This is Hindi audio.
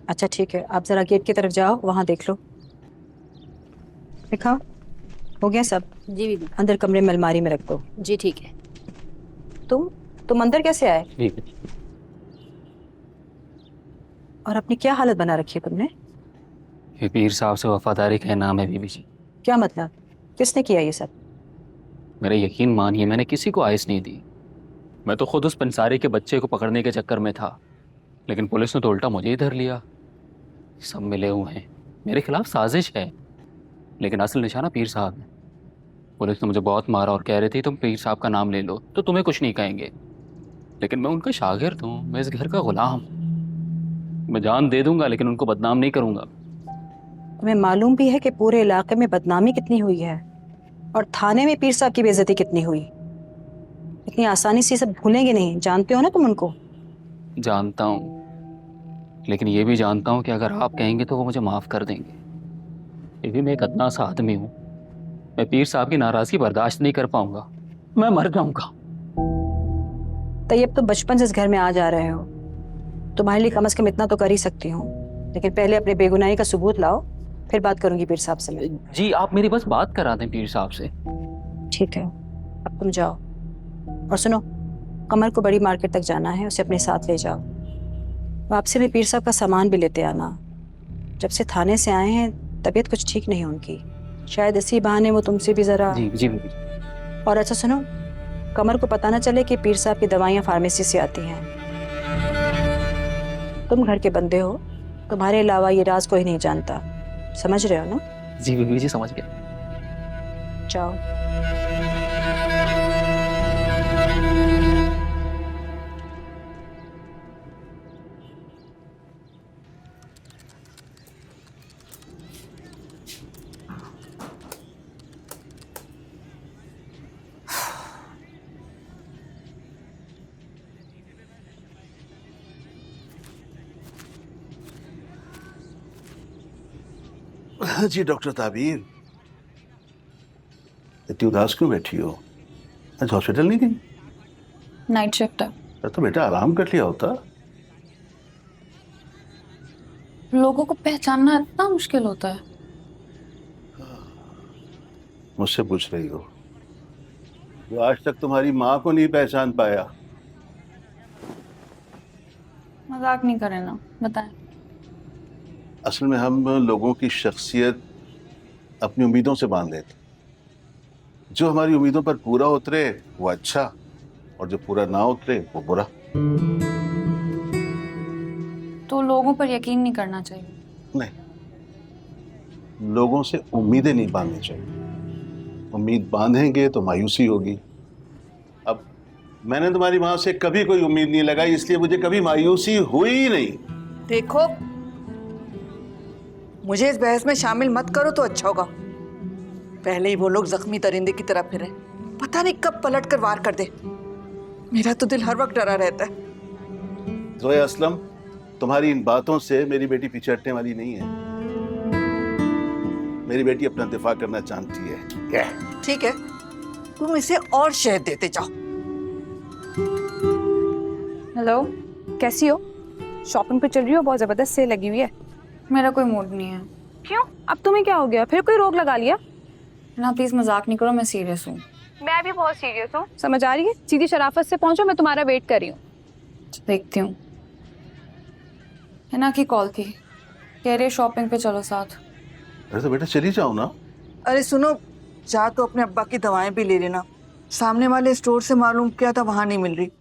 अच्छा ठीक है, आप जरा गेट की तरफ जाओ, वहां देख लो। दिखाओ, हो गया सब। जी बीबी। अंदर कमरे में अलमारी में रख दो। जी ठीक है। तुम तुम अंदर कैसे आए? ठीक है। और अपनी क्या हालत बना रखी है तुमने? ये पीर साहब से वफादारी का नाम है बीबी जी। क्या मतलब? किसने किया ये सब? मेरा यकीन मानिए, मैंने किसी को आइस नहीं दी। मैं तो खुद उस पंसारी के बच्चे को पकड़ने के चक्कर में था, लेकिन पुलिस ने तो उल्टा मुझे ही धर लिया। सब मिले हुए हैं, मेरे खिलाफ साजिश है, लेकिन असल निशाना पीर साहब है। पुलिस ने मुझे बहुत मारा और कह रही थी तुम पीर साहब का नाम ले लो तो तुम्हें कुछ नहीं कहेंगे, लेकिन मैं उनका शागिर्द हूँ, मैं इस घर का गुलाम हूँ। मैं जान दे दूंगा लेकिन उनको बदनाम नहीं करूंगा। तुम्हें मालूम भी है कि पूरे इलाके में बदनामी कितनी हुई है और थाने में पीर साहब की बेइज्जती कितनी हुई? इतनी आसानी से ये सब भूलेंगे नहीं, जानते हो ना तुम उनको। जानता हूँ, लेकिन ये भी जानता हूँ कि अगर आप कहेंगे तो वो मुझे माफ कर देंगे। ये भी मैं एक अदना सा आदमी हूँ, मैं पीर साहब की नाराजगी बर्दाश्त नहीं कर पाऊंगा, मैं मर जाऊंगा। तैयब तो बचपन से इस घर में आ जा रहे हो, तुम्हारे लिए कम से कम इतना तो कर ही सकती हूँ, लेकिन पहले अपने बेगुनाही का सबूत लाओ, फिर बात करूंगी पीर साहब से मैं। जी आप मेरी बस बात करा दें पीर साहब से। ठीक है, अब तुम जाओ। और सुनो, कमर को बड़ी मार्केट तक जाना है, उसे अपने साथ ले जाओ। वापसी में पीर साहब का सामान भी लेते आना। जब से थाने से आए हैं तबीयत कुछ ठीक नहीं उनकी, शायद इसी बहाने वो तुमसे भी जरा। जी जी बीबी। और अच्छा सुनो, कमर को पता ना चले कि पीर साहब की दवाइयाँ फार्मेसी से आती हैं। तुम घर के बंदे हो, तुम्हारे अलावा ये राज कोई नहीं जानता, समझ रहे हो ना? जी बीबी जी समझ गया। जाओ। जी डॉक्टर ताबीर, इतनी उदास क्यों बैठी हो? आज हॉस्पिटल नहीं गई? नाइट शिफ्ट है। तो बेटा आराम कर लिया होता। लोगों को पहचानना इतना मुश्किल होता है। मुझसे पूछ रही हो जो आज तक तुम्हारी माँ को नहीं पहचान पाया? मजाक नहीं करें ना, बताएं। असल में हम लोगों की शख्सियत अपनी उम्मीदों से बांध लेते। जो हमारी उम्मीदों पर पूरा उतरे वो अच्छा, और जो पूरा ना उतरे वो बुरा। तो लोगों पर यकीन नहीं करना चाहिए। नहीं, लोगों से उम्मीदें नहीं बांधनी चाहिए। उम्मीद बांधेंगे तो मायूसी होगी। अब मैंने तुम्हारी माँ से कभी कोई उम्मीद नहीं लगाई, इसलिए मुझे कभी मायूसी हुई ही नहीं। देखो, मुझे इस बहस में शामिल मत करो तो अच्छा होगा। पहले ही वो लोग जख्मी दरिंदे की तरह फिरे, पता नहीं कब पलट कर वार कर दे। मेरा तो दिल हर वक्त डरा रहता है। जोया असलम, तुम्हारी इन बातों से मेरी बेटी पीछे हटने वाली नहीं है। मेरी बेटी अपना दिफा करना जानती है। क्या? ठीक है, तुम इसे और शहद देते जाओ। हेलो, कैसी हो? शॉपिंग पे चल रही हो? बहुत जबरदस्त सेल लगी हुई है। मेरा कोई मूड नहीं है। क्यों? अब तुम्हें क्या हो गया? फिर कोई रोक लगा लिया? ना प्लीज मजाक नहीं करो, मैं सीरियस हूँ। मैं भी बहुत सीरियस हूँ, समझ आ रही है? सीधी शराफत से पहुंचो, मैं तुम्हारा वेट कर रही हूँ। देखती हूँ। हिना की कॉल थी, कह रही शॉपिंग पे चलो साथ। अरे तो बेटा चली जाओ ना। अरे सुनो, जा तो अपने अब्बा की दवाएं भी ले लेना। सामने वाले स्टोर से मालूम किया था, वहां नहीं मिल रही।